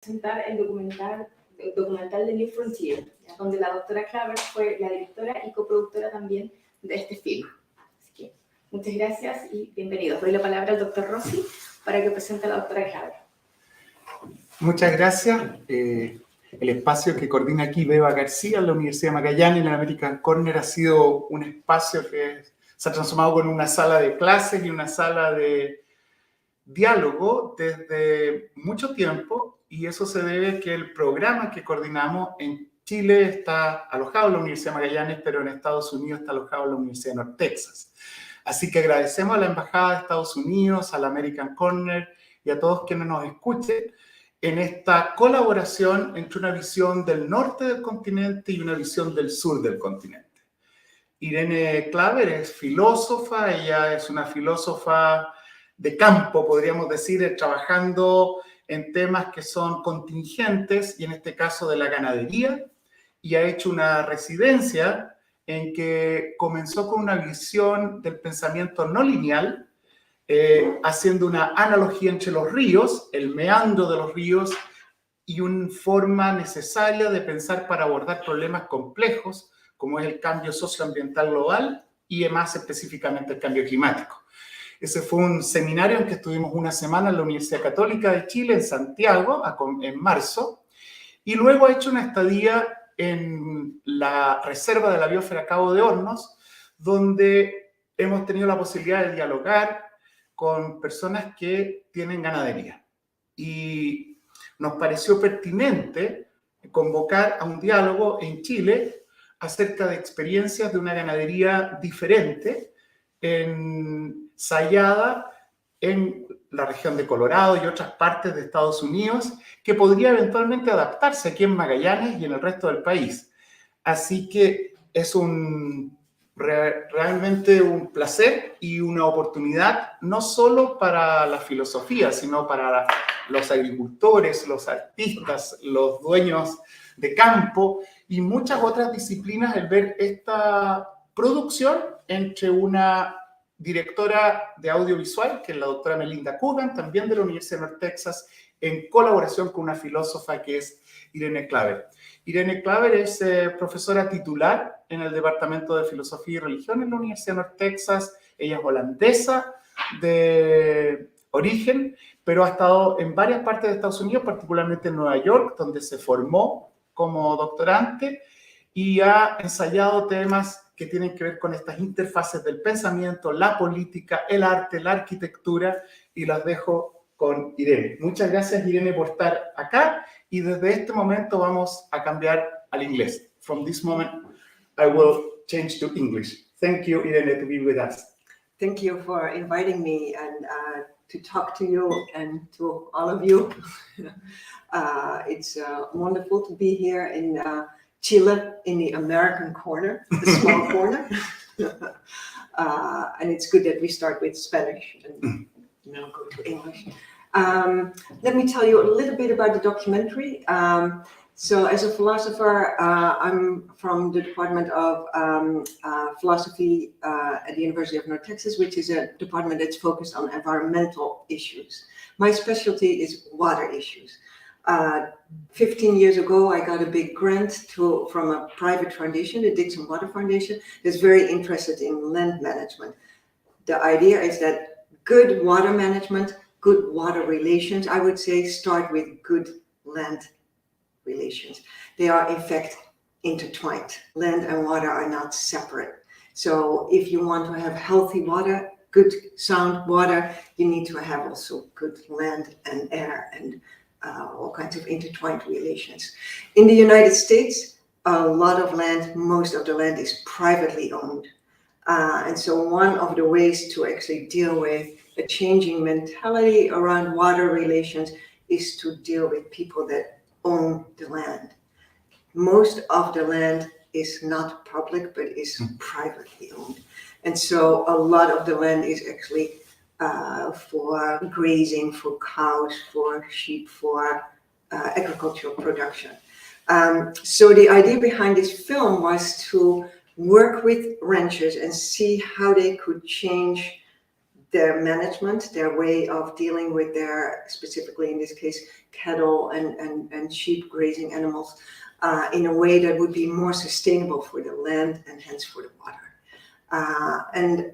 presentar el documental de New Frontier, donde la doctora Klaver fue la directora y coproductora también de este film. Así que muchas gracias y bienvenidos. Doy la palabra al doctor Rossi para que presente a la doctora Klaver. Muchas gracias. El espacio que coordina aquí Beba García en la Universidad de Magallanes, en el American Corner, ha sido un espacio que se ha transformado en una sala de clases y una sala de diálogo desde mucho tiempo, y eso se debe a que el programa que coordinamos en Chile está alojado en la Universidad de Magallanes, pero en Estados Unidos está alojado en la Universidad de North Texas. Así que agradecemos a la Embajada de Estados Unidos, al American Corner y a todos quienes nos escuchen en esta colaboración entre una visión del norte del continente y una visión del sur del continente. Irene Klaver es filósofa, ella es una filósofa de campo, podríamos decir, trabajando en temas que son contingentes, y en este caso de la ganadería, y ha hecho una residencia en que comenzó con una visión del pensamiento no lineal, haciendo una analogía entre los ríos, el meandro de los ríos, y una forma necesaria de pensar para abordar problemas complejos, como es el cambio socioambiental global y más específicamente el cambio climático. Ese fue un seminario en que estuvimos una semana en la Universidad Católica de Chile, en Santiago, en marzo, y luego ha hecho una estadía en la Reserva de la Biosfera Cabo de Hornos, donde hemos tenido la posibilidad de dialogar con personas que tienen ganadería. Y nos pareció pertinente convocar a un diálogo en Chile acerca de experiencias de una ganadería diferente, ensayada en la región de Colorado y otras partes de Estados Unidos, que podría eventualmente adaptarse aquí en Magallanes y en el resto del país. Así que es realmente un placer y una oportunidad, no solo para la filosofía, sino para los agricultores, los artistas, los dueños de campo y muchas otras disciplinas, el ver esta producción entre una directora de audiovisual, que es la doctora Melinda J, también de la Universidad de North Texas, en colaboración con una filósofa que es Irene Klaver. Irene Klaver es profesora titular en el Departamento de Filosofía y Religión en la Universidad de North Texas. Ella es holandesa de origen, pero ha estado en varias partes de Estados Unidos, particularmente en Nueva York, donde se formó como doctorante y ha ensayado temas que tienen que ver con estas interfaces del pensamiento, la política, el arte, la arquitectura, y las dejo con Irene. Muchas gracias, Irene, por estar acá, y desde este momento vamos a cambiar al inglés. From this moment, I will change to English. Thank you, Irene, to be with us. Thank you for inviting me and to talk to you and to all of you. It's wonderful to be here in Chile, in the American corner, the small corner. And it's good that we start with Spanish and now go to English. Let me tell you a little bit about the documentary. So as a philosopher, I'm from the Department of Philosophy at the University of North Texas, which is a department that's focused on environmental issues. My specialty is water issues. 15 years ago, I got a big grant from a private foundation, the Dixon Water Foundation, that's very interested in land management. The idea is that good water management, good water relations, I would say, start with good land relations. They are, in fact, intertwined. Land and water are not separate. So if you want to have healthy water, good sound water, you need to have also good land and air and all kinds of intertwined relations. In the United States, a lot of land, most of the land is privately owned. And so one of the ways to actually deal with a changing mentality around water relations is to deal with people that own the land. Most of the land is not public, but is privately owned. And so a lot of the land is actually for grazing, for cows, for sheep, for agricultural production. So the idea behind this film was to work with ranchers and see how they could change their management, their way of dealing with their, specifically in this case, cattle and sheep grazing animals, in a way that would be more sustainable for the land and hence for the water. And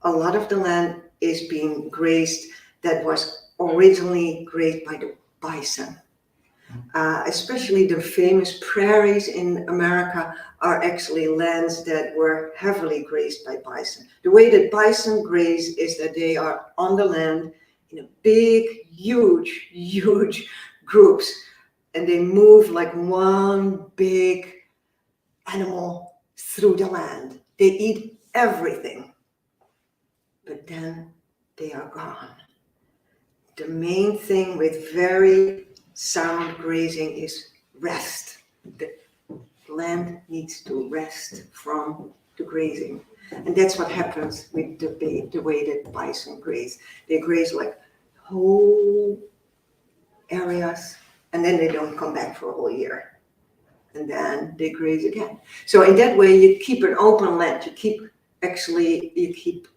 a lot of the land is being grazed that was originally grazed by the bison. Especially the famous prairies in America are actually lands that were heavily grazed by bison. The way that bison graze is that they are on the land in a big, huge groups, and they move like one big animal through the land. They eat everything, but then they are gone. The main thing with very sound grazing is rest. The land needs to rest from the grazing. And that's what happens with the way that bison graze. They graze like whole areas, and then they don't come back for a whole year. And then they graze again. So in that way, you keep an open land. You keep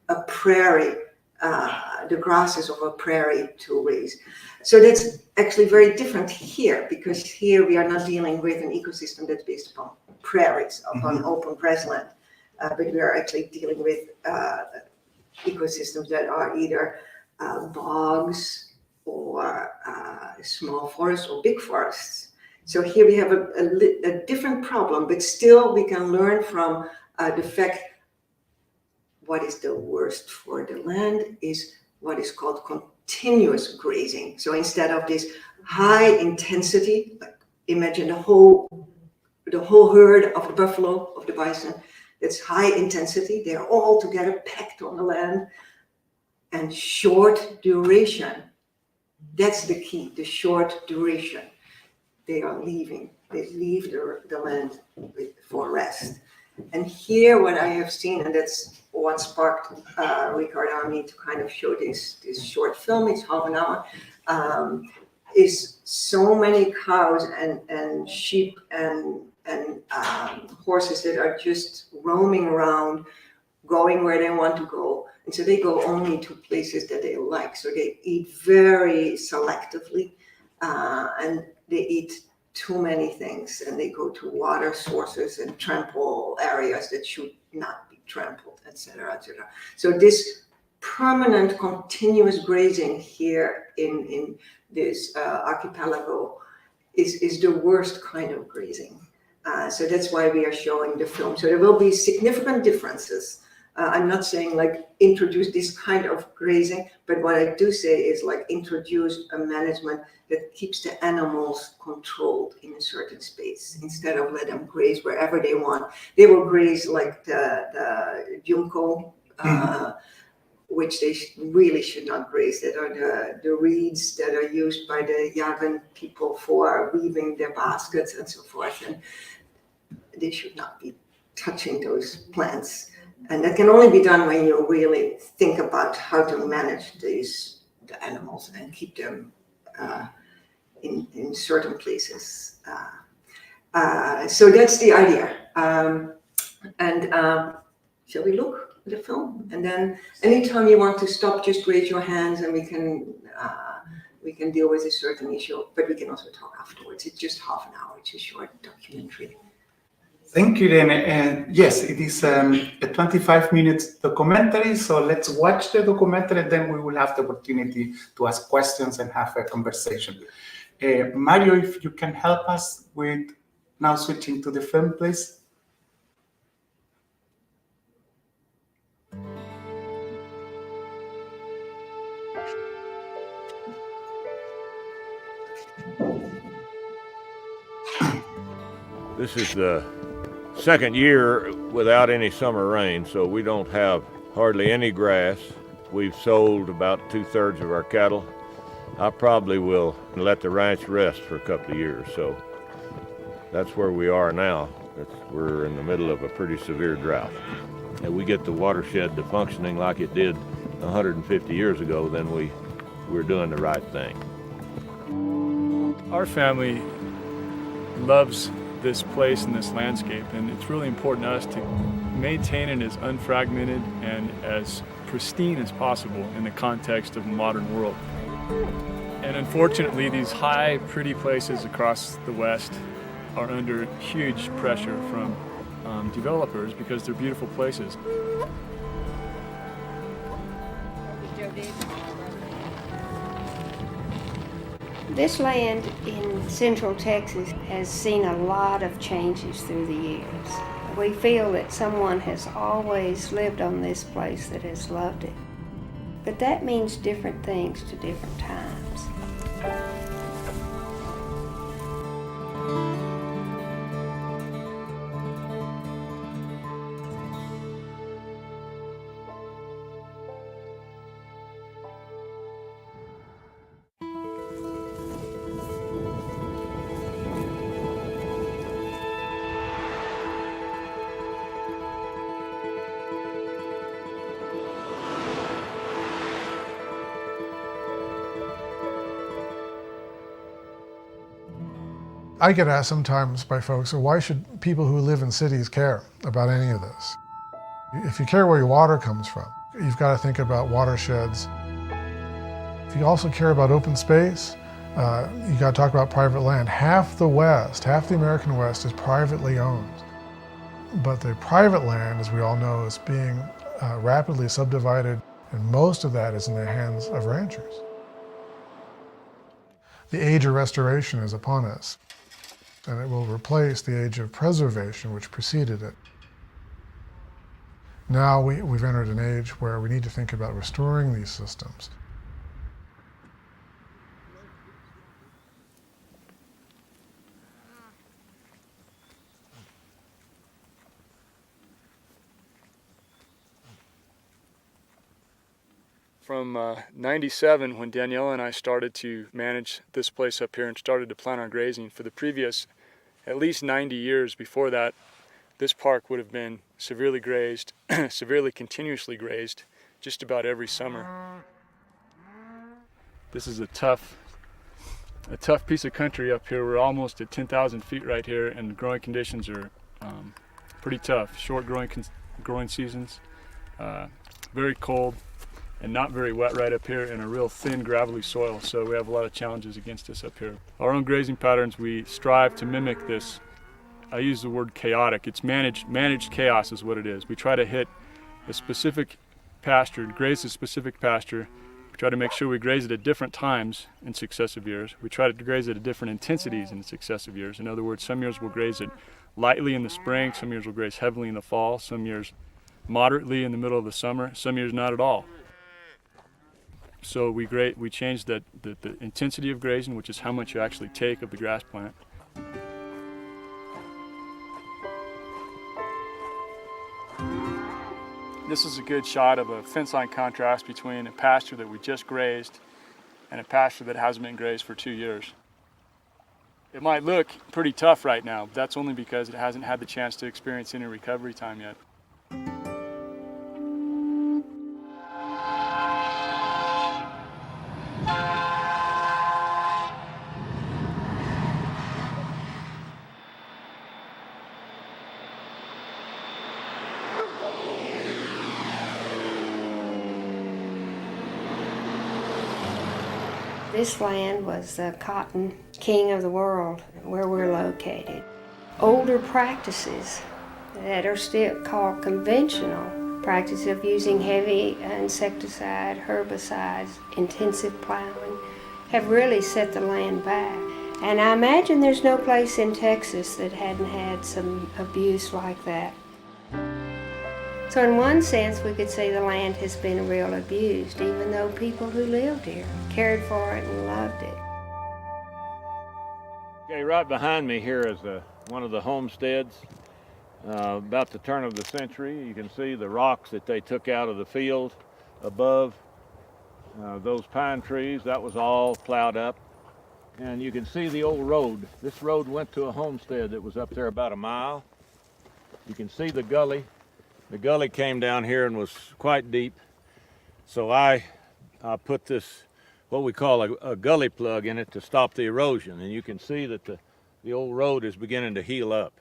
a prairie, the grasses of a prairie to raise. So that's actually very different here, because here we are not dealing with an ecosystem that's based upon prairies, upon open grassland, but we are actually dealing with ecosystems that are either bogs or small forests or big forests. So here we have a different problem, but still we can learn from the fact what is the worst for the land is what is called continuous grazing. So instead of this high intensity, like imagine the whole herd of the buffalo, of the bison, that's high intensity. They're all together packed on the land, and short duration. That's the key, the short duration. They are leaving. They leave the land for rest. And here what I have seen, and that's what sparked Ricardo and me to kind of show this short film, it's half an hour, is so many cows and sheep and horses that are just roaming around, going where they want to go. And so they go only to places that they like. So they eat very selectively, and they eat too many things, and they go to water sources and trample areas that should not be trampled, etc., etc. So this permanent, continuous grazing here in this archipelago is the worst kind of grazing. So that's why we are showing the film. So there will be significant differences. I'm not saying like introduce this kind of grazing, but what I do say is like introduce a management that keeps the animals controlled in a certain space instead of let them graze wherever they want. They will graze like the junco, which they really should not graze. That are the reeds that are used by the Yavan people for weaving their baskets and so forth. And they should not be touching those plants. And that can only be done when you really think about how to manage the animals and keep them in certain places. So that's the idea. Shall we look at the film? And then anytime you want to stop, just raise your hands and we can deal with a certain issue, but we can also talk afterwards. It's just half an hour. It's a short documentary. Thank you, Irene. And yes, it is a 25-minute documentary. So let's watch the documentary, and then we will have the opportunity to ask questions and have a conversation. Mario, if you can help us with now switching to the film, please. This is the second year without any summer rain, so we don't have hardly any grass. We've sold about 2/3 of our cattle. I probably will let the ranch rest for a couple of years, so that's where we are now. We're in the middle of a pretty severe drought. And we get the watershed to functioning like it did 150 years ago, then we're doing the right thing. Our family loves this place and this landscape, and it's really important to us to maintain it as unfragmented and as pristine as possible in the context of the modern world. And unfortunately, these high, pretty places across the West are under huge pressure from developers because they're beautiful places. This land in central Texas has seen a lot of changes through the years. We feel that someone has always lived on this place that has loved it. But that means different things to different times. I get asked sometimes by folks, so why should people who live in cities care about any of this? If you care where your water comes from, you've got to think about watersheds. If you also care about open space, you got to talk about private land. Half the West, half the American West is privately owned. But the private land, as we all know, is being rapidly subdivided, and most of that is in the hands of ranchers. The age of restoration is upon us, and it will replace the age of preservation which preceded it. Now we've entered an age where we need to think about restoring these systems. From 97, when Daniela and I started to manage this place up here and started to plan our grazing, for the previous at least 90 years before that, this park would have been severely grazed, severely continuously grazed, just about every summer. This is a tough piece of country up here. We're almost at 10,000 feet right here, and the growing conditions are pretty tough. Short growing seasons, very cold, and not very wet right up here, in a real thin, gravelly soil, so we have a lot of challenges against us up here. Our own grazing patterns, we strive to mimic this. I use the word chaotic. It's managed chaos is what it is. We try to hit a specific pasture, graze a specific pasture. We try to make sure we graze it at different times in successive years. We try to graze it at different intensities in successive years. In other words, some years we'll graze it lightly in the spring, some years we'll graze heavily in the fall, some years moderately in the middle of the summer, some years not at all. So we change the intensity of grazing, which is how much you actually take of the grass plant. This is a good shot of a fence line contrast between a pasture that we just grazed and a pasture that hasn't been grazed for 2 years. It might look pretty tough right now, but that's only because it hasn't had the chance to experience any recovery time yet. This land was the cotton king of the world where we're located. Older practices that are still called conventional, practice of using heavy insecticide, herbicides, intensive plowing, have really set the land back. And I imagine there's no place in Texas that hadn't had some abuse like that. So in one sense, we could say the land has been real abused, even though people who lived here cared for it and loved it. Okay, right behind me here is one of the homesteads. About the turn of the century, you can see the rocks that they took out of the field above those pine trees. That was all plowed up. And you can see the old road. This road went to a homestead that was up there about a mile. You can see the gully. The gully came down here and was quite deep. So I put this, what we call a gully plug in it to stop the erosion. And you can see that the The old road is beginning to heal up.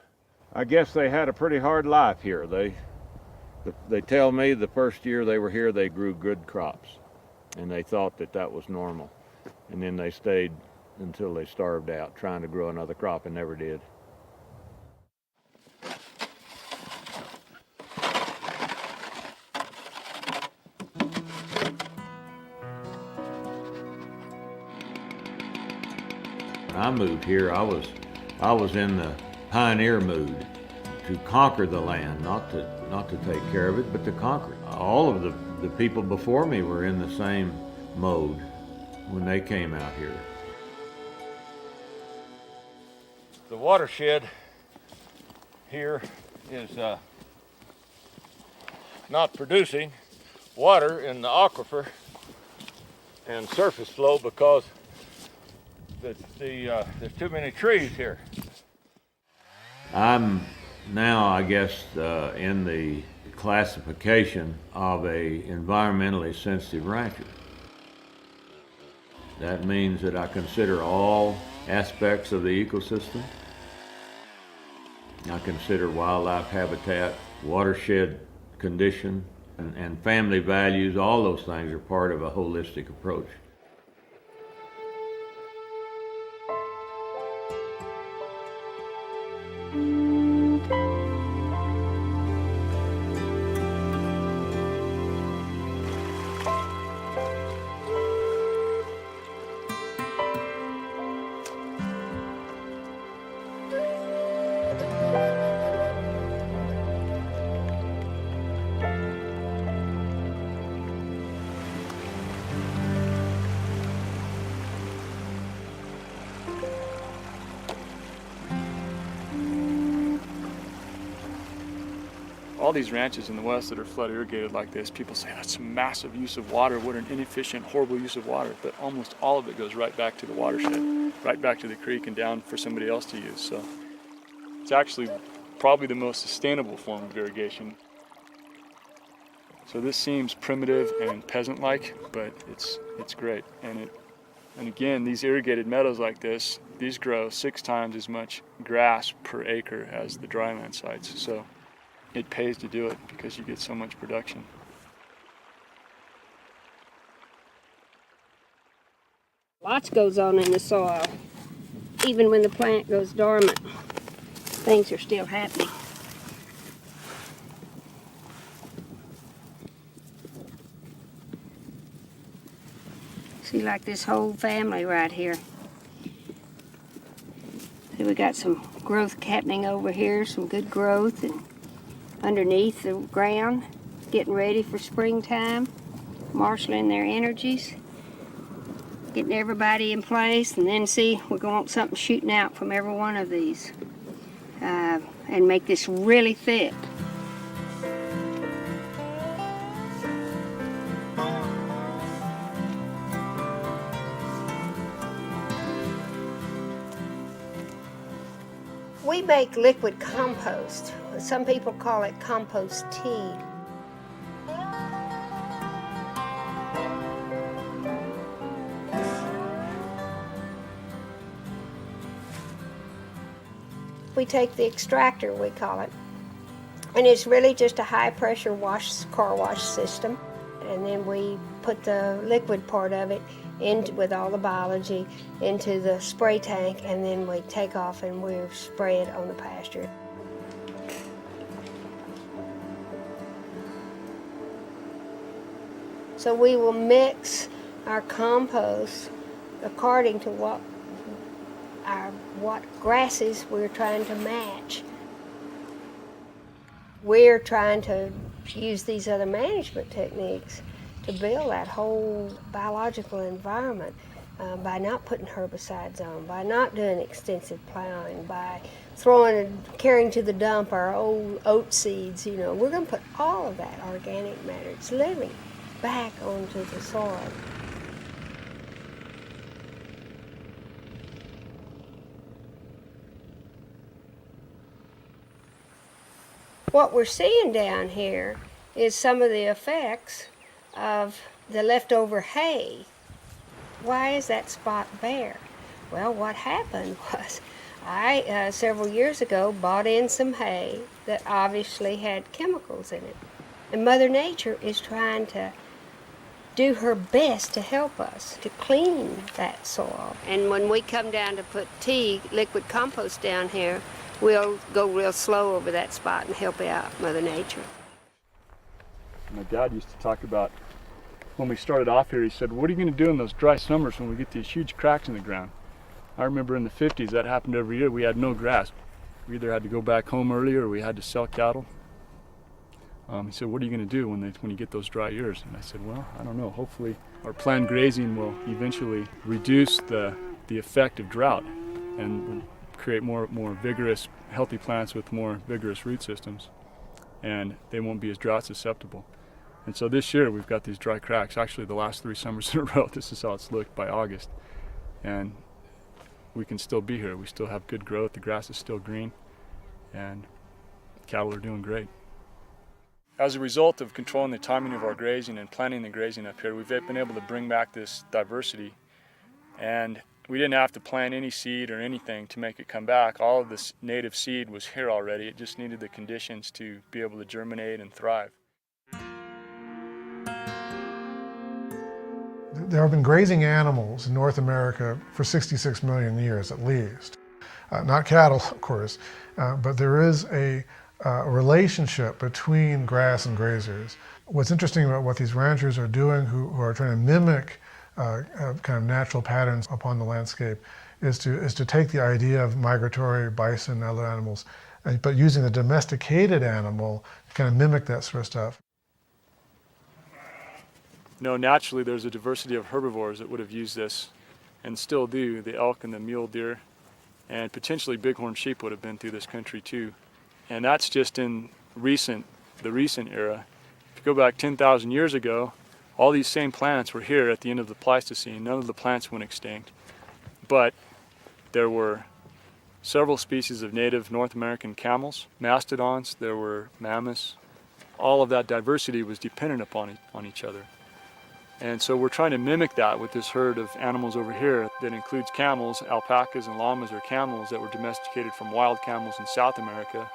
I guess they had a pretty hard life here. They tell me the first year they were here, they grew good crops, and they thought that that was normal. And then they stayed until they starved out, trying to grow another crop, and never did. When I moved here, I was in the pioneer mood, to conquer the land, not to take care of it, but to conquer it. All of the people before me were in the same mode when they came out here. The watershed here is not producing water in the aquifer and surface flow because there's too many trees here. I'm now, I guess, in the classification of a environmentally sensitive rancher. That means that I consider all aspects of the ecosystem. I consider wildlife habitat, watershed condition, and family values. All those things are part of a holistic approach. All these ranches in the West that are flood irrigated like this, people say that's a massive use of water, what an inefficient, horrible use of water, but almost all of it goes right back to the watershed, right back to the creek and down for somebody else to use. So it's actually probably the most sustainable form of irrigation. So this seems primitive and peasant-like, but it's great. And again, these irrigated meadows like this, these grow 6 times as much grass per acre as the dryland sites. So it pays to do it because you get so much production. Lots goes on in the soil. Even when the plant goes dormant, things are still happening. See, like this whole family right here. See, we got some growth happening over here, some good growth, and underneath the ground, getting ready for springtime, marshaling their energies, getting everybody in place, and then see, we're going to want something shooting out from every one of these and make this really thick. We make liquid compost. Some people call it compost tea. We take the extractor, we call it, and it's really just a high pressure car wash system. And then we put the liquid part of it with all the biology into the spray tank, and then we take off and we spray it on the pasture. So we will mix our compost according to what grasses we're trying to match. We're trying to use these other management techniques to build that whole biological environment by not putting herbicides on, by not doing extensive plowing, by carrying to the dump our old oat seeds. You know, we're going to put all of that organic matter, it's living, back onto the soil. What we're seeing down here is some of the effects of the leftover hay. Why is that spot bare? Well, what happened was I I, several years ago, bought in some hay that obviously had chemicals in it. And Mother Nature is trying to do her best to help us to clean that soil. And when we come down to put liquid compost down here, we'll go real slow over that spot and help out Mother Nature. My dad used to talk about, when we started off here, he said, what are you going to do in those dry summers when we get these huge cracks in the ground? I remember in the 50s that happened every year. We had no grass. We either had to go back home early or we had to sell cattle. He said, what are you going to do when you get those dry years? And I said, well, I don't know. Hopefully our planned grazing will eventually reduce the effect of drought and create more vigorous, healthy plants with more vigorous root systems. And they won't be as drought susceptible. And so this year we've got these dry cracks. Actually, the last 3 summers in a row, this is how it's looked by August. And we can still be here. We still have good growth. The grass is still green. And cattle are doing great. As a result of controlling the timing of our grazing and planning the grazing up here, we've been able to bring back this diversity. And we didn't have to plant any seed or anything to make it come back. All of this native seed was here already. It just needed the conditions to be able to germinate and thrive. There have been grazing animals in North America for 66 million years at least. Not cattle, of course, but there is a relationship between grass and grazers. What's interesting about what these ranchers are doing, who are trying to mimic kind of natural patterns upon the landscape, is to take the idea of migratory bison and other animals, but using the domesticated animal to kind of mimic that sort of stuff. No, naturally there's a diversity of herbivores that would have used this and still do. The elk and the mule deer and potentially bighorn sheep would have been through this country too. And that's just in the recent era. If you go back 10,000 years ago, all these same plants were here at the end of the Pleistocene. None of the plants went extinct. But there were several species of native North American camels, mastodons, there were mammoths. All of that diversity was dependent upon each other. And so we're trying to mimic that with this herd of animals over here that includes camels. Alpacas and llamas are camels that were domesticated from wild camels in South America.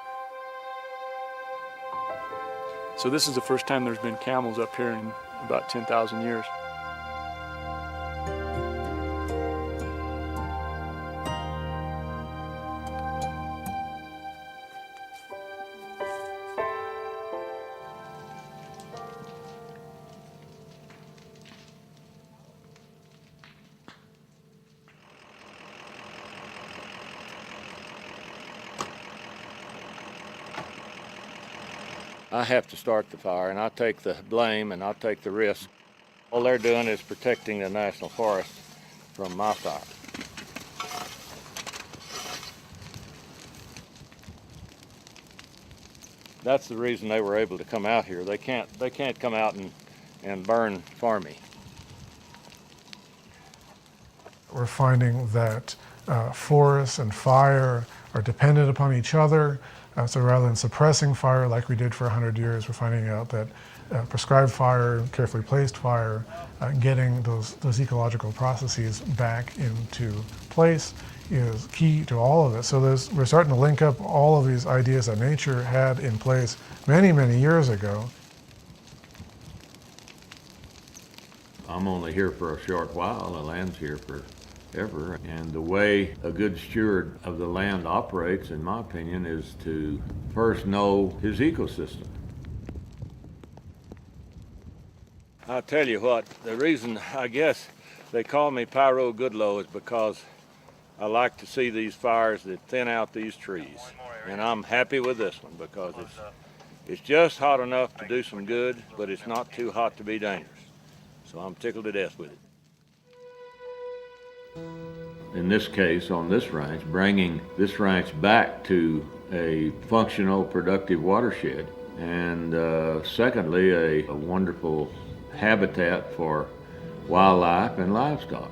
So this is the first time there's been camels up here in about 10,000 years. I have to start the fire, and I take the blame and I take the risk. All they're doing is protecting the national forest from my fire. That's the reason they were able to come out here. They can't come out and burn for me. We're finding that forests and fire are dependent upon each other. So rather than suppressing fire like we did for 100 years, we're finding out that prescribed fire, carefully placed fire, getting those ecological processes back into place is key to all of this. So we're starting to link up all of these ideas that nature had in place many, many years ago. I'm only here for a short while. The land's here forever. And the way a good steward of the land operates, in my opinion, is to first know his ecosystem. I'll tell you what, the reason I guess they call me Pyro Goodlow is because I like to see these fires that thin out these trees. And I'm happy with this one because it's just hot enough to do some good, but it's not too hot to be dangerous. So I'm tickled to death with it. In this case, on this ranch, bringing this ranch back to a functional, productive watershed, and secondly, a wonderful habitat for wildlife and livestock.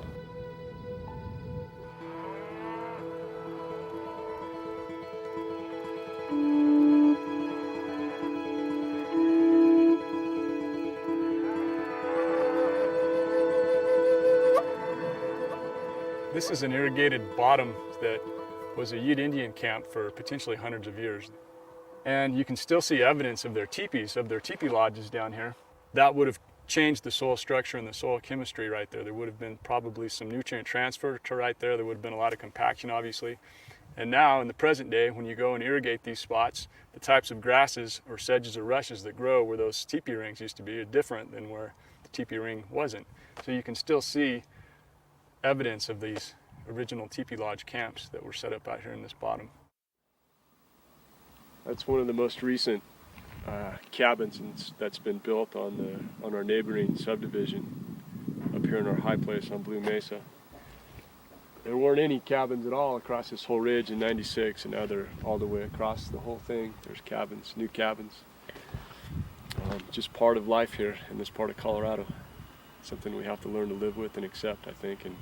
This is an irrigated bottom that was a Ute Indian camp for potentially hundreds of years. And you can still see evidence of their teepees, of their teepee lodges down here. That would have changed the soil structure and the soil chemistry right there. There would have been probably some nutrient transfer to right there. There would have been a lot of compaction, obviously. And now, in the present day, when you go and irrigate these spots, the types of grasses or sedges or rushes that grow where those teepee rings used to be are different than where the teepee ring wasn't. So you can still see evidence of these original teepee lodge camps that were set up out here in this bottom. That's one of the most recent cabins that's been built on our neighboring subdivision up here in our high place on Blue Mesa. There weren't any cabins at all across this whole ridge in '96, and now they're all the way across the whole thing. There's cabins, new cabins. Just part of life here in this part of Colorado. Something we have to learn to live with and accept, I think. And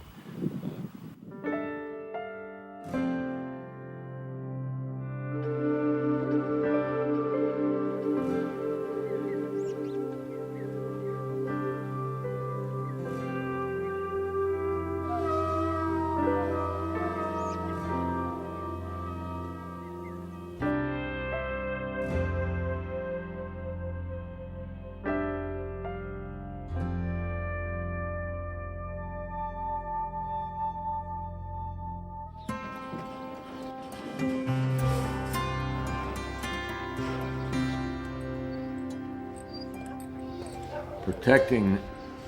Protecting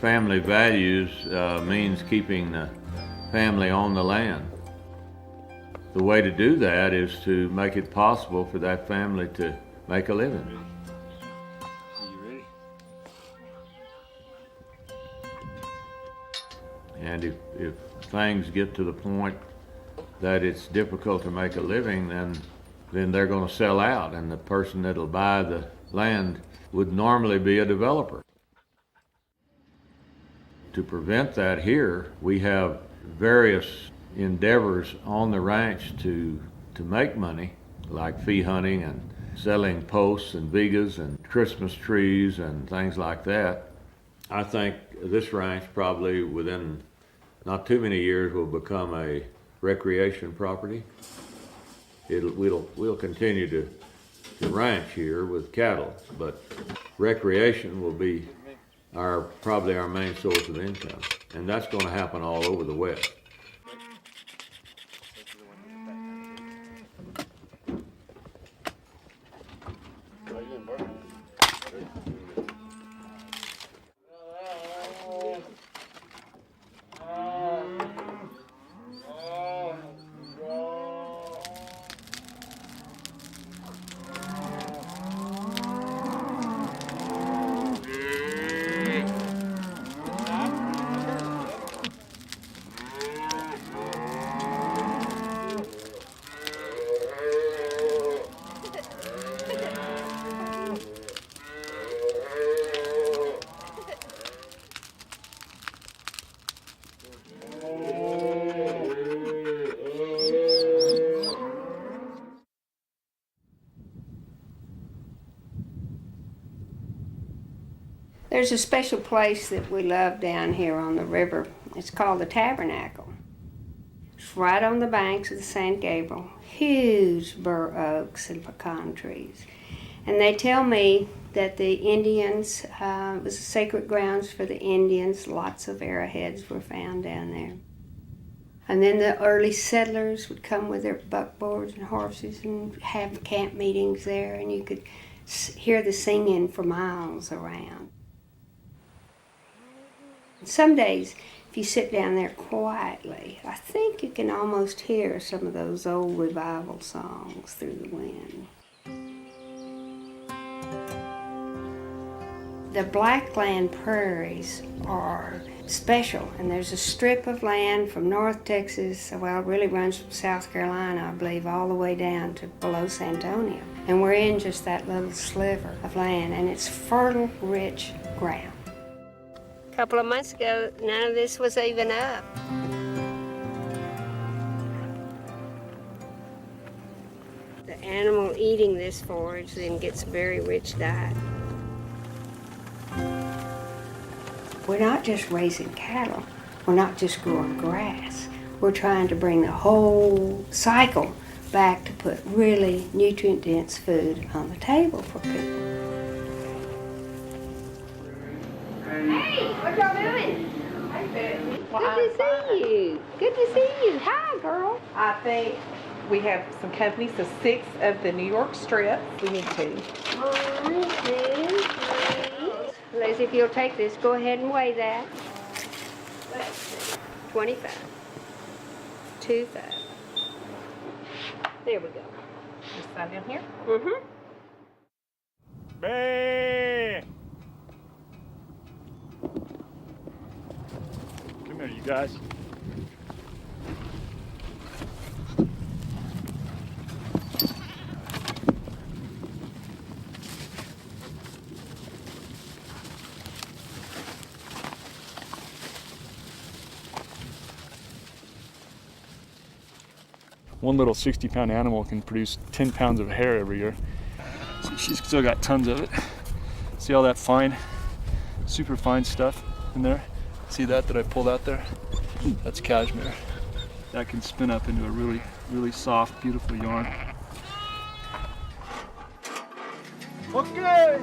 family values means keeping the family on the land. The way to do that is to make it possible for that family to make a living. are you ready? And if things get to the point that it's difficult to make a living, then they're going to sell out, and the person that'll buy the land would normally be a developer. To prevent that here, we have various endeavors on the ranch to make money, like fee hunting and selling posts and vigas and Christmas trees and things like that. I think this ranch probably within not too many years will become a recreation property. We'll continue to ranch here with cattle, but recreation will be probably our main source of income, and that's going to happen all over the West. There's a special place that we love down here on the river. It's called the Tabernacle. It's right on the banks of the San Gabriel. Huge bur oaks and pecan trees. And they tell me that the Indians, it was sacred grounds for the Indians. Lots of arrowheads were found down there. And then the early settlers would come with their buckboards and horses and have camp meetings there, and you could hear the singing for miles around. Some days, if you sit down there quietly, I think you can almost hear some of those old revival songs through the wind. The Blackland prairies are special, and there's a strip of land from North Texas, well, it really runs from South Carolina, I believe, all the way down to below San Antonio. And we're in just that little sliver of land, and it's fertile, rich ground. A couple of months ago, none of this was even up. The animal eating this forage then gets a very rich diet. We're not just raising cattle. We're not just growing grass. We're trying to bring the whole cycle back to put really nutrient-dense food on the table for people. Hey, what y'all doing? Hey, Bethany. Good to see you. Good to see you. Hi, girl. I think we have some company, so 6 of the New York strips. We need 2. 1, 2, 3. Leslie, if you'll take this, go ahead and weigh that. Let's see. 25. 25. There we go. Just sign down here. Mm-hmm. Bang! Come here, you guys. One little 60-pound animal can produce 10 pounds of hair every year. So she's still got tons of it. See all that fine, super fine stuff in there? See that I pulled out there? That's cashmere. That can spin up into a really, really soft, beautiful yarn. Okay!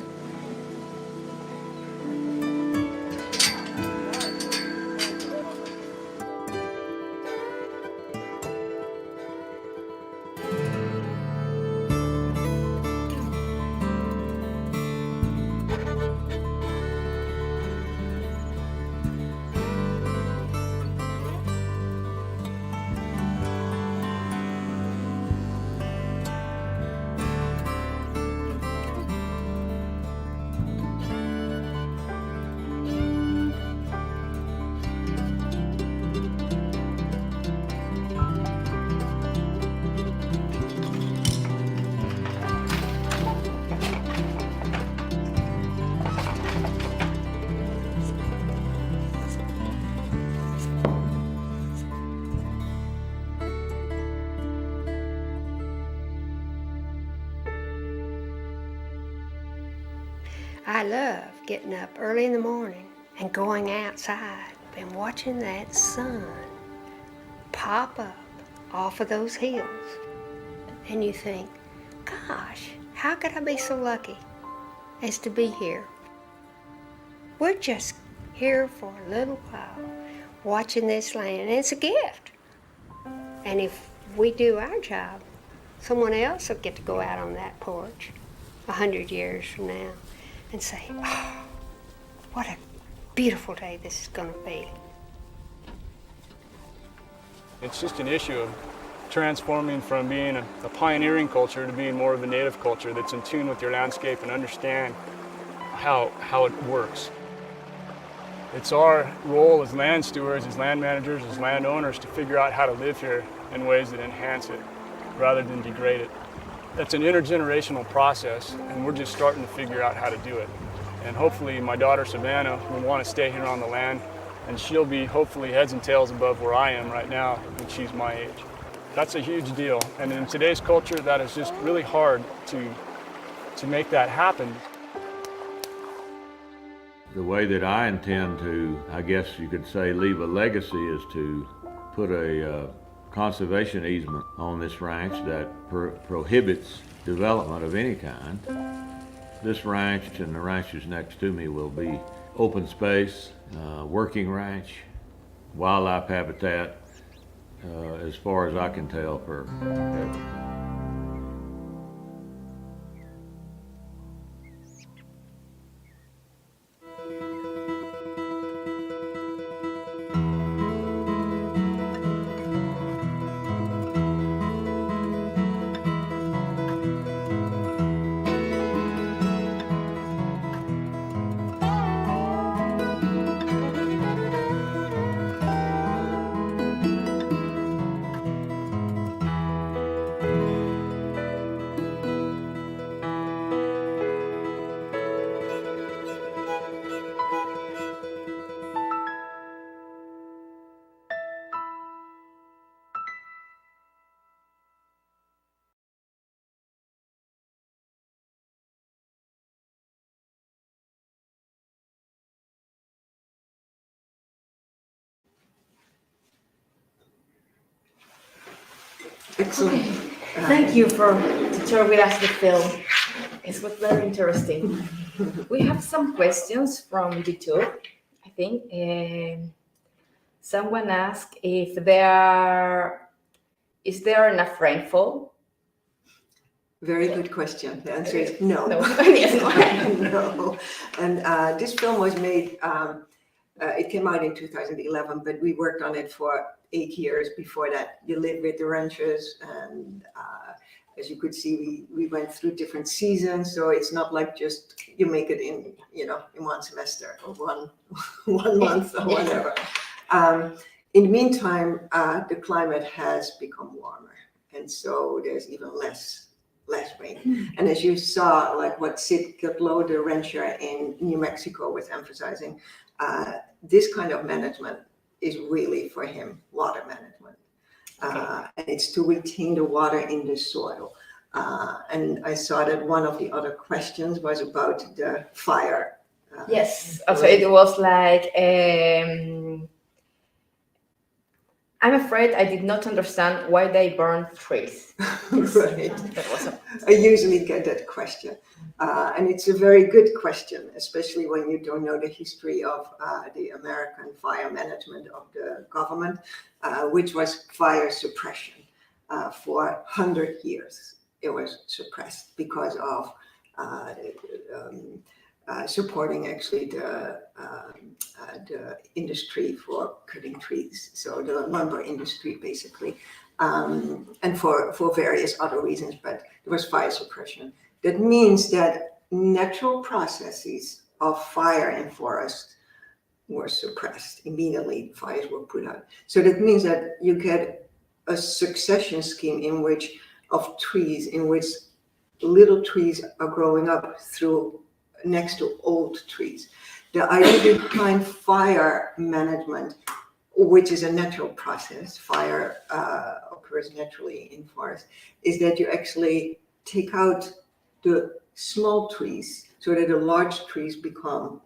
I love getting up early in the morning and going outside and watching that sun pop up off of those hills. And you think, gosh, how could I be so lucky as to be here? We're just here for a little while watching this land, and it's a gift. And if we do our job, someone else will get to go out on that porch 100 years from now and say, oh, what a beautiful day this is going to be. It's just an issue of transforming from being a pioneering culture to being more of a native culture that's in tune with your landscape and understand how it works. It's our role as land stewards, as land managers, as landowners to figure out how to live here in ways that enhance it rather than degrade it. It's an intergenerational process, and we're just starting to figure out how to do it. And hopefully my daughter Savannah will want to stay here on the land, and she'll be hopefully heads and tails above where I am right now when she's my age. That's a huge deal, and in today's culture that is just really hard to make that happen. The way that I intend to, I guess you could say, leave a legacy is to put a conservation easement on this ranch that prohibits development of any kind. This ranch and the ranches next to me will be open space, working ranch, wildlife habitat, as far as I can tell, forever. Excellent. Thank you for to share with us the film. It was very interesting. We have some questions from YouTube, I think. Someone asked if is there enough rainfall? Very good question. The answer is no. No. Yes, no. No. And this film was made, it came out in 2011, but we worked on it for 8 years before that. You live with the ranchers, and as you could see, we went through different seasons, so it's not like just you make it in one semester or one month or whatever. In the meantime, the climate has become warmer, and so there's even less rain. And as you saw, like what Sid Goodlow, the rancher in New Mexico, was emphasizing, this kind of management is really for him water management. And it's to retain the water in the soil. And I saw that one of the other questions was about the fire. Yes, so it was like, I'm afraid I did not understand why they burned trees. Right. That was I usually get that question. And it's a very good question, especially when you don't know the history of the American fire management of the government, which was fire suppression. For 100 years, it was suppressed because of supporting actually the industry for cutting trees, so the lumber industry basically, and for various other reasons, but there was fire suppression. That means that natural processes of fire in forests were suppressed. Immediately fires were put out. So that means that you get a succession scheme of trees in which little trees are growing up next to old trees. The idea behind fire management, which is a natural process, fire occurs naturally in forests, is that you actually take out the small trees so that the large trees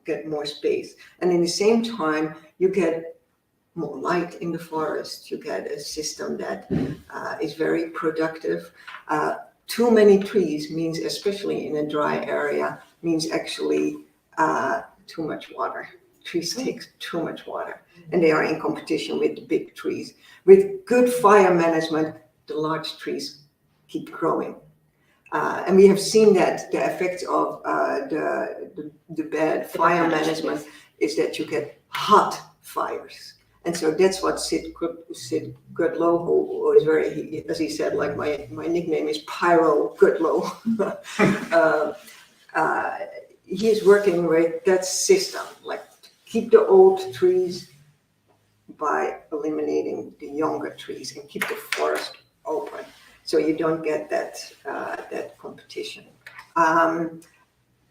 get more space. And in the same time, you get more light in the forest. You get a system that is very productive. Too many trees means, especially in a dry area, means actually too much water. Trees take too much water, and they are in competition with the big trees. With good fire management, the large trees keep growing. And we have seen that the effects of the bad fire management is that you get hot fires. And so that's what Sid Goodlow, who was very, as he said, like my nickname is Pyro Goodlow. He is working with that system, like keep the old trees by eliminating the younger trees and keep the forest open, so you don't get that competition.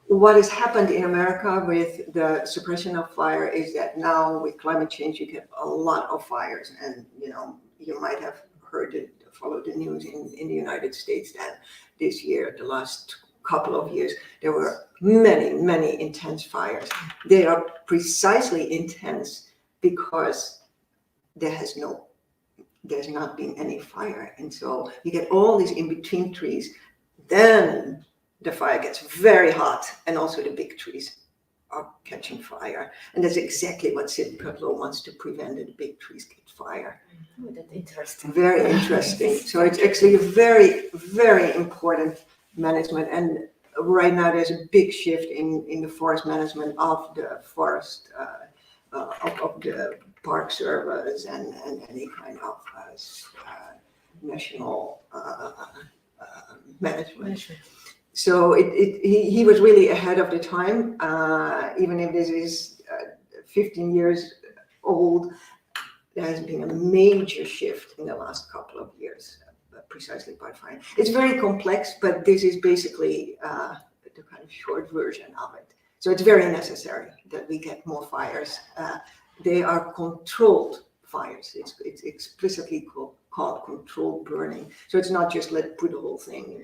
What has happened in America with the suppression of fire is that now with climate change, you get a lot of fires. And, you might have followed the news in the United States that this year, the last couple of years, there were many, many intense fires. They are precisely intense because there's not been any fire. And so you get all these in-between trees, then the fire gets very hot, and also the big trees are catching fire. And that's exactly what Sid Goodlow wants to prevent, that the big trees get fire. Oh, that's interesting. Very interesting. So it's actually a very, very important management. And right now there's a big shift in the forest management of the forest, of the Park Service and any kind of national management. So he was really ahead of the time, even if this is 15 years old. There has been a major shift in the last couple of years, precisely by fire. It's very complex, but this is basically the kind of short version of it. So it's very necessary that we get more fires. They are controlled fires. It's explicitly called controlled burning. So it's not just put the whole thing,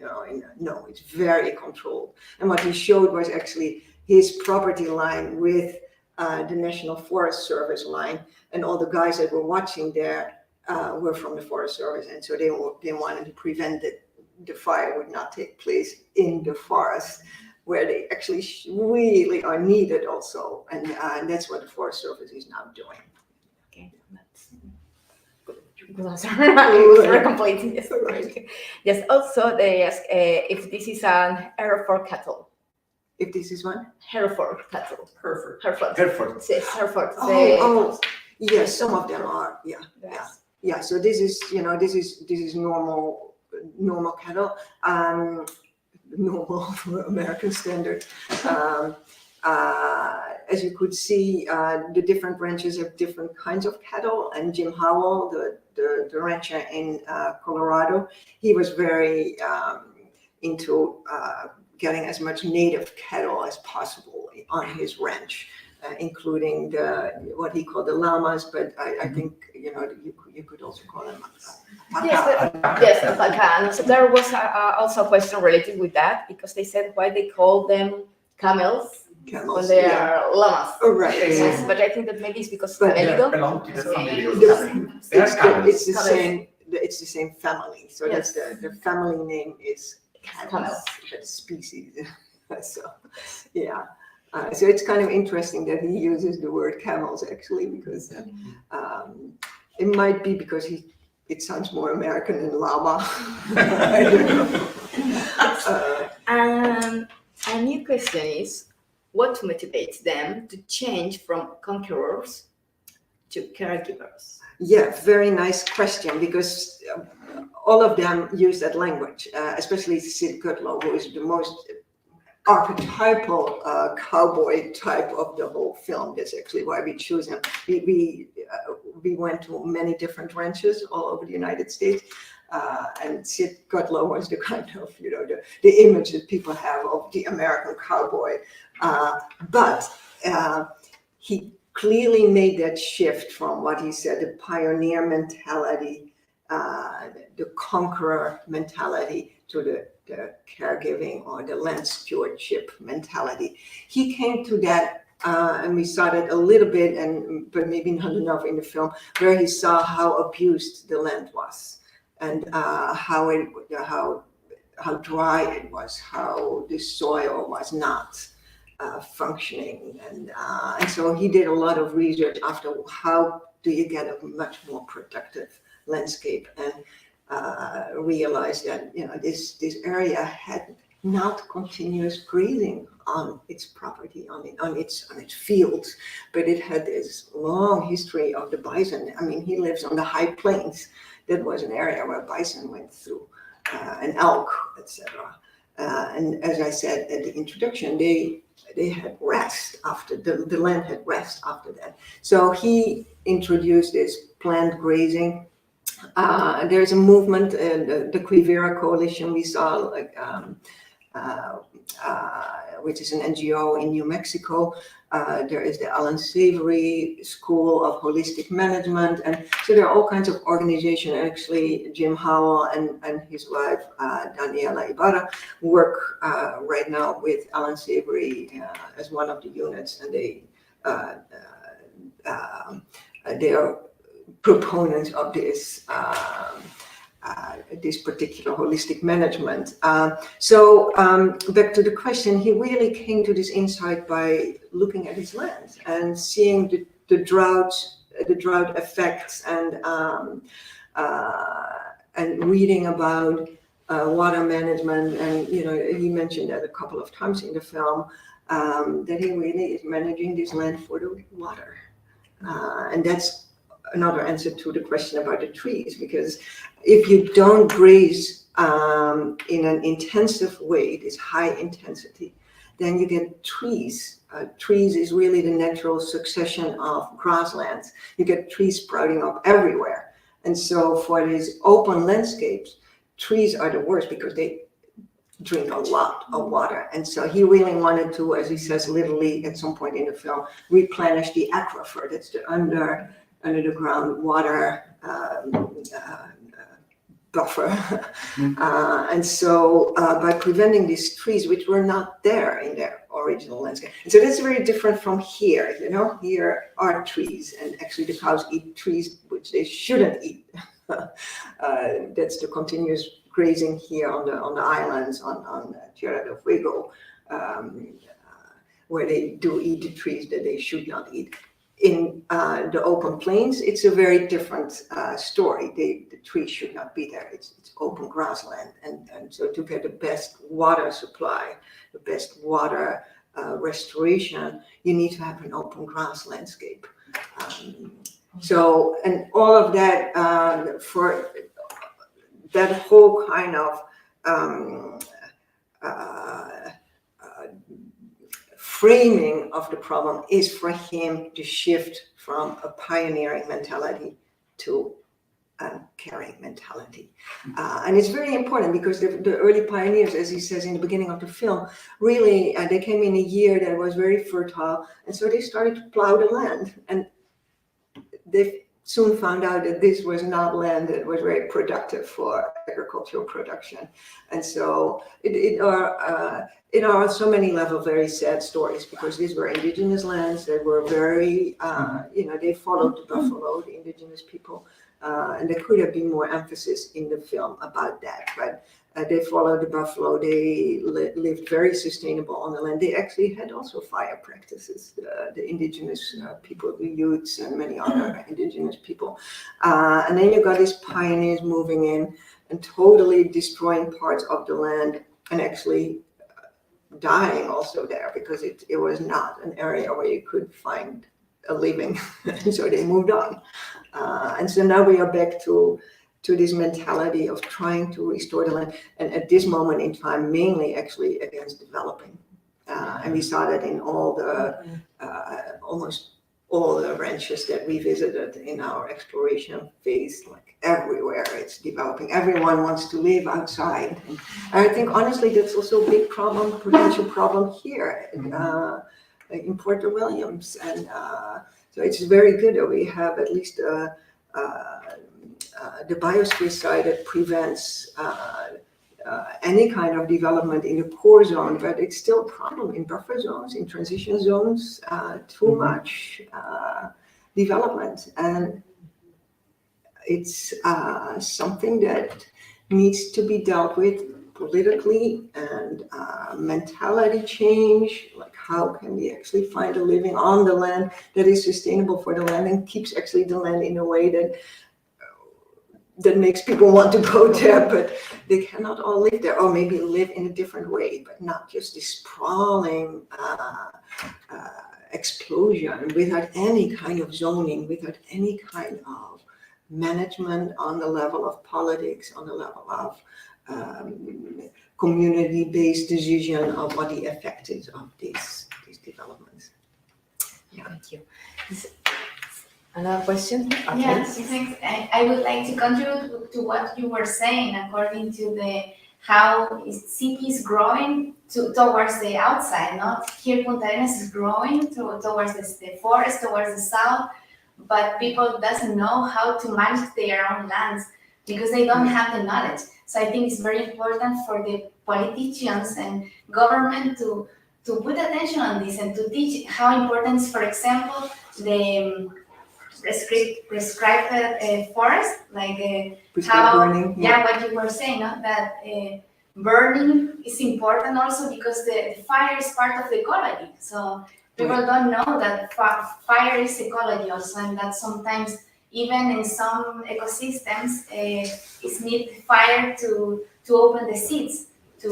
no, it's very controlled. And what he showed was actually his property line with the National Forest Service line, and all the guys that were watching there were from the Forest Service, and so they wanted to prevent that the fire would not take place in the forest, where they actually really are needed also, and that's what the Forest Service is now doing. Okay, that's good answer. Very complete. Yes, right. Yes. Also, they ask if this is an Hereford cattle. If this is one? Hereford cattle. Hereford. Hereford. Hereford. Yes, Hereford. Yes, some of them are. Yeah. So this is, this is normal cattle, normal for American standard. As you could see, the different ranches have different kinds of cattle, and Jim Howell, the rancher in Colorado, he was very into getting as much native cattle as possible on his ranch, including what he called the llamas, but I think, you could also call them Yes, alpaca. So there was also a question related with that, because they said why they call them camels when they are llamas. Oh, right. Yes, but I think that maybe it's because But They camelido. belong to the family. It's the same family. So Yes. that's the family name is Camels. camels, but species. So, yeah. So it's kind of interesting that he uses the word camels actually, because it might be because it sounds more American than llama. I don't know. A new question is, what motivates them to change from conquerors to caregivers? Yeah, very nice question, because all of them use that language, especially Sid Goodlow, who is the most archetypal cowboy type of the whole film. That's actually why we choose him. We went to many different ranches all over the United States, and Sid Goodlow was the kind of, the image that people have of the American cowboy. But he clearly made that shift from what he said, the pioneer mentality, the conqueror mentality, to the caregiving or the land stewardship mentality. He came to that, and we saw that a little bit, but maybe not enough in the film, where he saw how abused the land was, and how dry it was, how the soil was not functioning, and so he did a lot of research after how do you get a much more productive landscape, and realized that this area had not continuous grazing on its property, on its fields, but it had this long history of the bison. I mean, he lives on the high plains. That was an area where bison went through, and elk, etc. And as I said at the introduction, they had rest after the land had rest after that. So he introduced this planned grazing. There's a movement, the Quivira Coalition we saw, which is an NGO in New Mexico. There is the Alan Savory School of Holistic Management, and so there are all kinds of organizations. Actually, Jim Howell and his wife Daniela Ibarra work right now with Alan Savory as one of the units, and they are proponents of this this particular holistic management. So back to the question, he really came to this insight by looking at his land and seeing the drought effects, and reading about water management. And he mentioned that a couple of times in the film, that he really is managing this land for the water, and that's another answer to the question about the trees, because if you don't graze in an intensive way, this high intensity, then you get trees. Trees is really the natural succession of grasslands. You get trees sprouting up everywhere. And so for these open landscapes, trees are the worst because they drink a lot of water. And so he really wanted to, as he says literally at some point in the film, replenish the aquifer. That's the under the ground water buffer. And so by preventing these trees, which were not there in their original landscape. And so that's very different from here. You know, here are trees, and actually the cows eat trees which they shouldn't eat. That's the continuous grazing here on the islands on Tierra del Fuego, where they do eat the trees that they should not eat. In the open plains, it's a very different story. The trees should not be there. It's open grassland, and so to get the best water supply, the best water restoration, you need to have an open grass landscape. So, and all of that for that whole kind of framing of the problem is for him to shift from a pioneering mentality to a caring mentality. And it's very important because the early pioneers, as he says in the beginning of the film, really, they came in a year that was very fertile, and so they started to plow the land. And they soon found out that this was not land that was very productive for agricultural production. And so it are on so many levels very sad stories, because these were indigenous lands that were very, they followed the buffalo, the indigenous people. And there could have been more emphasis in the film about that, but they followed the buffalo. They lived very sustainable on the land. They actually had also fire practices, the indigenous people, the Utes and many other indigenous people. And then you got these pioneers moving in and totally destroying parts of the land, and actually dying also there, because it was not an area where you could find a living. And so they moved on. And so now we are back to this mentality of trying to restore the land, and at this moment in time, mainly actually against developing. And we saw that in all the, almost all the ranches that we visited in our exploration phase, like everywhere it's developing. Everyone wants to live outside. And I think honestly, that's also a big problem, potential problem here in Porter Williams. And so it's very good that we have at least the biosphere side that prevents any kind of development in the core zone, but it's still a problem in buffer zones, in transition zones, too much development. And it's something that needs to be dealt with politically, and mentality change, like how can we actually find a living on the land that is sustainable for the land and keeps actually the land in a way that makes people want to go there, but they cannot all live there, or maybe live in a different way, but not just this sprawling explosion without any kind of zoning, without any kind of management on the level of politics, on the level of community-based decision of what the effect is of these developments. Yeah. Thank you. Another question? Okay. Yes, thanks. I would like to contribute to what you were saying, according to how city is growing towards the outside. Not here, Punta Arenas is growing towards the forest, towards the south, but people doesn't know how to manage their own lands because they don't have the knowledge. So I think it's very important for the politicians and government to put attention on this and to teach how important is, for example, the prescribed forest, like how burning, what you were saying, that burning is important also because the fire is part of the ecology. So people don't know that fire is ecology also, and that sometimes even in some ecosystems it's need fire to open the seeds to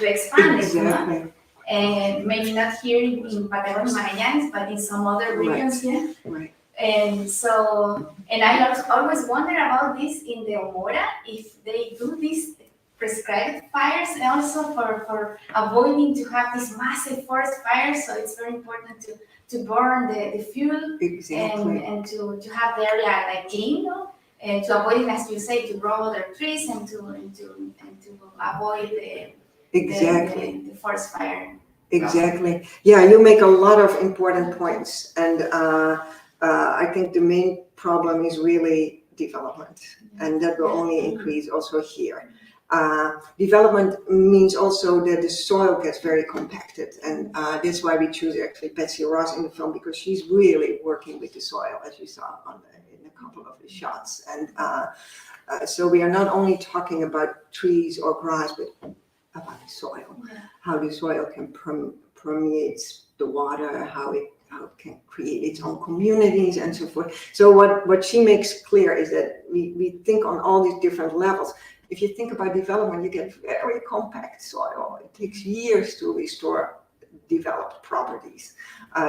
expand it. Exactly. And maybe not here in Patagonia, Magallanes, but in some other regions here. Right. And so, and I always wonder about this in the hora, if they do these prescribed fires also for avoiding to have these massive forest fires. So it's very important to burn the fuel. Exactly. and to have the area like clean, to avoid, as you say, to grow other trees and to avoid the forest fire. Exactly. Yeah, you make a lot of important points, and I think the main problem is really development, and that will only increase also here. Development means also that the soil gets very compacted, and that's why we choose actually Betsy Ross in the film, because she's really working with the soil, as you saw in a couple of the shots. And so we are not only talking about trees or grass, but about the soil, how the soil can permeate the water, how it can create its own communities and so forth. So what she makes clear is that we think on all these different levels. If you think about development, you get very compact soil. It takes years to restore developed properties.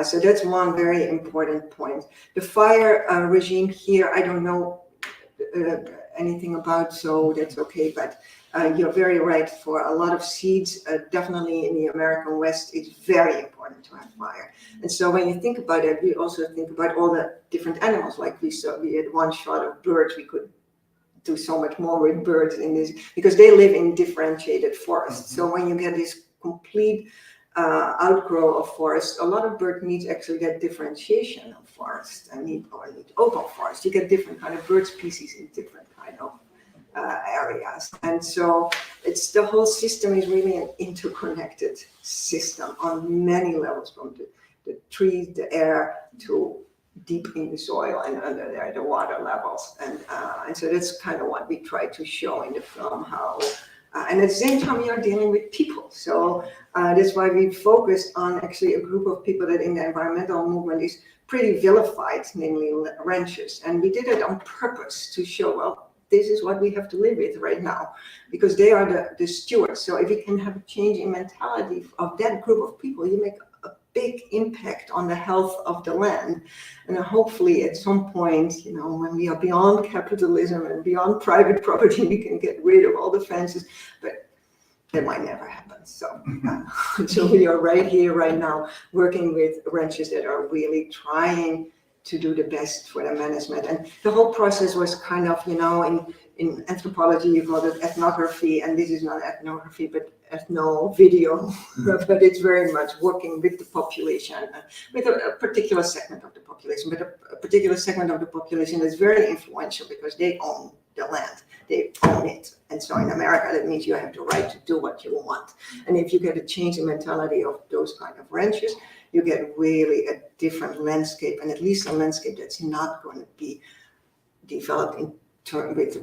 So that's one very important point. The fire regime here, I don't know anything about, so that's okay, but you're very right. For a lot of seeds, definitely in the American West, it's very important to have fire. And so when you think about it, we also think about all the different animals. Like we had one shot of birds. We could do so much more with birds in this, because they live in differentiated forests. So when you get this complete outgrow of forest, a lot of birds need actually that differentiation of forest and need open forest. You get different kind of bird species in different kind of areas. And so it's the whole system is really an interconnected system on many levels, from the trees, the air, to deep in the soil and under there, the water levels. And so that's kind of what we try to show in the film, how, and at the same time, we are dealing with people. So that's why we focused on actually a group of people that in the environmental movement is pretty vilified, namely ranchers. And we did it on purpose to show, well, this is what we have to live with right now, because they are the stewards. So if you can have a change in mentality of that group of people, you make a big impact on the health of the land. And hopefully at some point, when we are beyond capitalism and beyond private property, we can get rid of all the fences, but that might never happen. So, so we are right here, right now, working with ranchers that are really trying to do the best for the management. And the whole process was kind of, in anthropology, you call it ethnography, and this is not ethnography, but ethno-video, but it's very much working with the population, with a particular segment of the population, but a particular segment of the population that's very influential because they own the land, they own it. And so in America, that means you have the right to do what you want. And if you get a change in mentality of those kind of ranchers, you get really a different landscape, and at least a landscape that's not going to be developed in with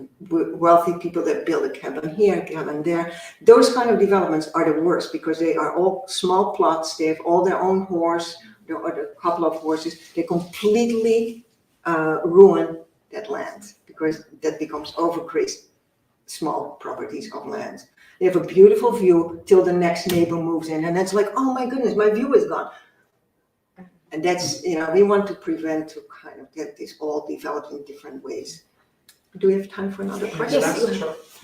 wealthy people that build a cabin here, a cabin there. Those kind of developments are the worst because they are all small plots. They have all their own horse or a couple of horses. They completely ruin that land because that becomes overgrazed small properties of land. They have a beautiful view till the next neighbor moves in, and that's like, oh my goodness, my view is gone. And that's, we want to prevent to kind of get this all developed in different ways. Do we have time for another question?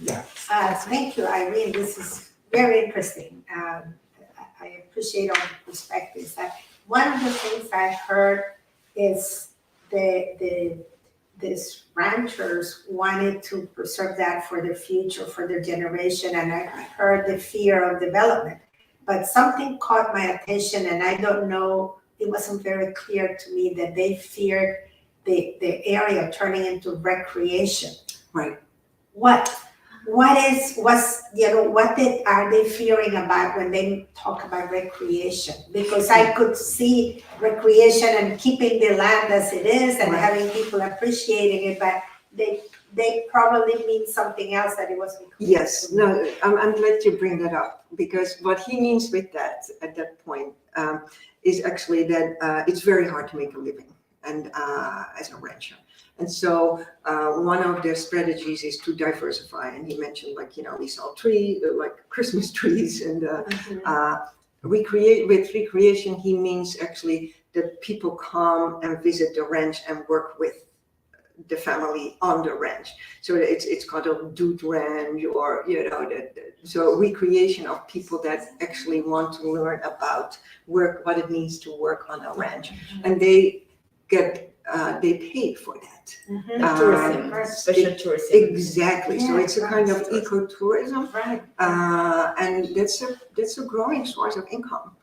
Yes. Thank you, Irene. This is very interesting. I appreciate all the perspectives. One of the things I heard is these ranchers wanted to preserve that for the future, for their generation, and I heard the fear of development. But something caught my attention, and I don't know, it wasn't very clear to me that they feared the area turning into recreation. Right. What are they fearing about when they talk about recreation? Because I could see recreation and keeping the land as it is and having people appreciating it, but they probably mean something else that it wasn't clear. Yes, no, I'm glad you bring that up, because what he means with that at that point is actually that it's very hard to make a living and as a rancher. And so one of their strategies is to diversify. And he mentioned, we sell trees, like Christmas trees. And with recreation, he means actually that people come and visit the ranch and work with the family on the ranch. So it's called a dude ranch, or, so recreation of people that actually want to learn about work, what it means to work on a ranch. And they pay for that. Tourism, special tourism. Exactly. So it's a kind of ecotourism, Right. And that's a growing source of income,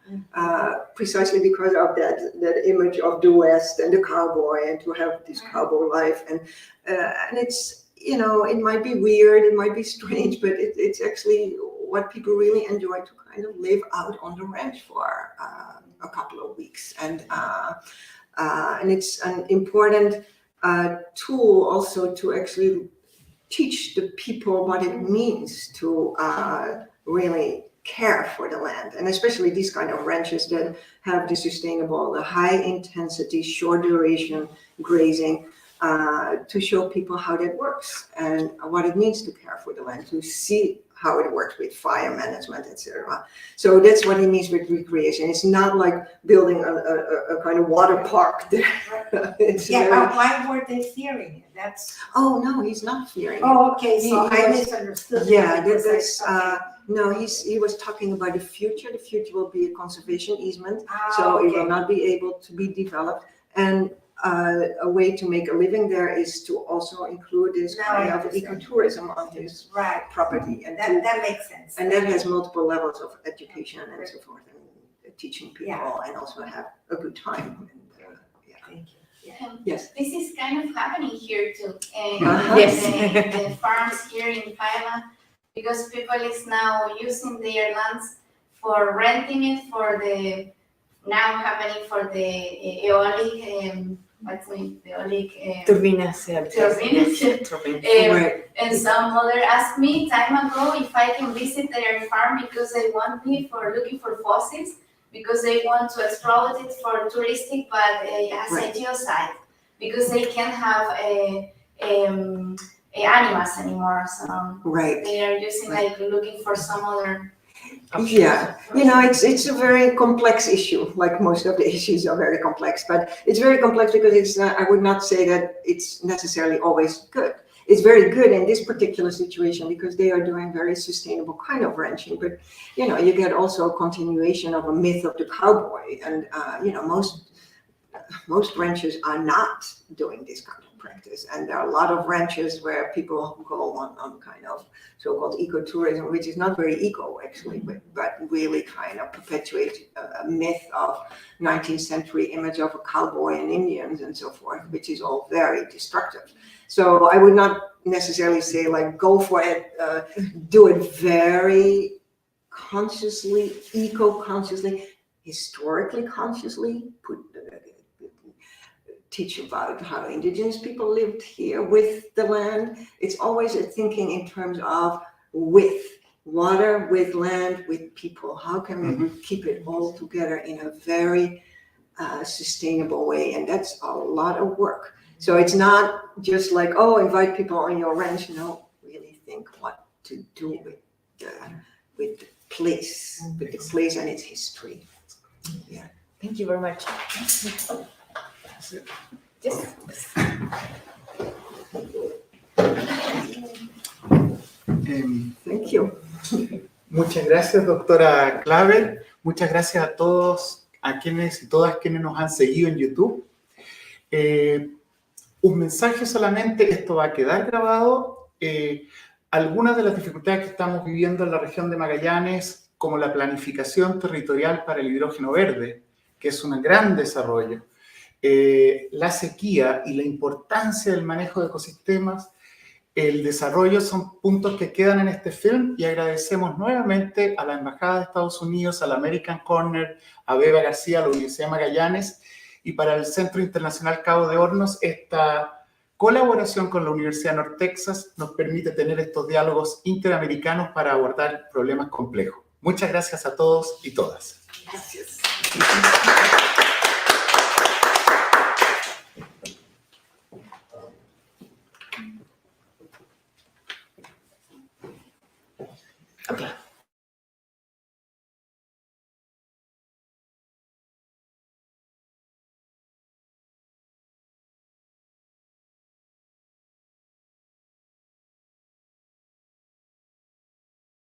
precisely because of that image of the West and the cowboy, and to have this cowboy life, and you know, it might be weird, it might be strange, but it's actually what people really enjoy, to kind of live out on the ranch for a couple of weeks. And it's an important tool also to actually teach the people what it means to really care for the land, and especially these kind of ranches that have the sustainable, the high intensity, short duration grazing, to show people how that works and what it means to care for the land, to see how it works with fire management, etc. So that's what it means with recreation. It's not like building a kind of water park there. Yeah, why were they fearing it? That's. Oh no, he's not fearing it. Oh, okay, so I was, misunderstood. Yeah, that's no, he was talking about the future. The future will be a conservation easement, so okay. it will not be able to be developed. And a way to make a living there is to also include this kind of ecotourism on his property, and that makes sense. And that has multiple levels of education and so forth, and teaching people, and also have a good time. And, Thank you. Yes. This is kind of happening here too. Yes. The farms here in Paila, because people is now using their lands for renting it for the, now happening for the eolic, what's the eolic? Turbinas. Right. And some mother asked me time ago if I can visit their farm because they want me for looking for fossils, because they want to exploit it for touristic, but as a geosite, because they can't have animals anymore. So they are using like looking for some other. Yeah, you know, it's a very complex issue, like most of the issues are very complex, but it's very complex because it's I would not say that it's necessarily always good. It's very good in this particular situation because they are doing very sustainable kind of ranching, but you know, you get also a continuation of a myth of the cowboy, and you know, most ranchers are not doing this kind of practice, and there are a lot of ranches where people go on kind of so-called ecotourism, which is not very eco actually, but really kind of perpetuate a myth of 19th century image of a cowboy and Indians and so forth, which is all very destructive. So I would not necessarily say like go for it, do it very consciously, eco-consciously, historically consciously, teach about how indigenous people lived here with the land. It's always a thinking in terms of with water, with land, with people. How can we keep it all together in a very sustainable way? And that's a lot of work. So it's not just like, oh, invite people on your ranch. No, really think what to do with the place, with the place and its history. Yeah. Thank you very much. Yes. Thank you. Muchas gracias, doctora Klaver. Muchas gracias a todos, a quienes y todas quienes nos han seguido en YouTube. Un mensaje solamente, esto va a quedar grabado. Algunas de las dificultades que estamos viviendo en la región de Magallanes, como la planificación territorial para el hidrógeno verde, que es un gran desarrollo, la sequía y la importancia del manejo de ecosistemas, el desarrollo, son puntos que quedan en este film, y agradecemos nuevamente a la Embajada de Estados Unidos, a la American Corner, a Beba García, a la Universidad de Magallanes, y para el Centro Internacional Cabo de Hornos. Esta colaboración con la Universidad de North Texas nos permite tener estos diálogos interamericanos para abordar problemas complejos. Muchas gracias a todos y todas. Gracias. Okay.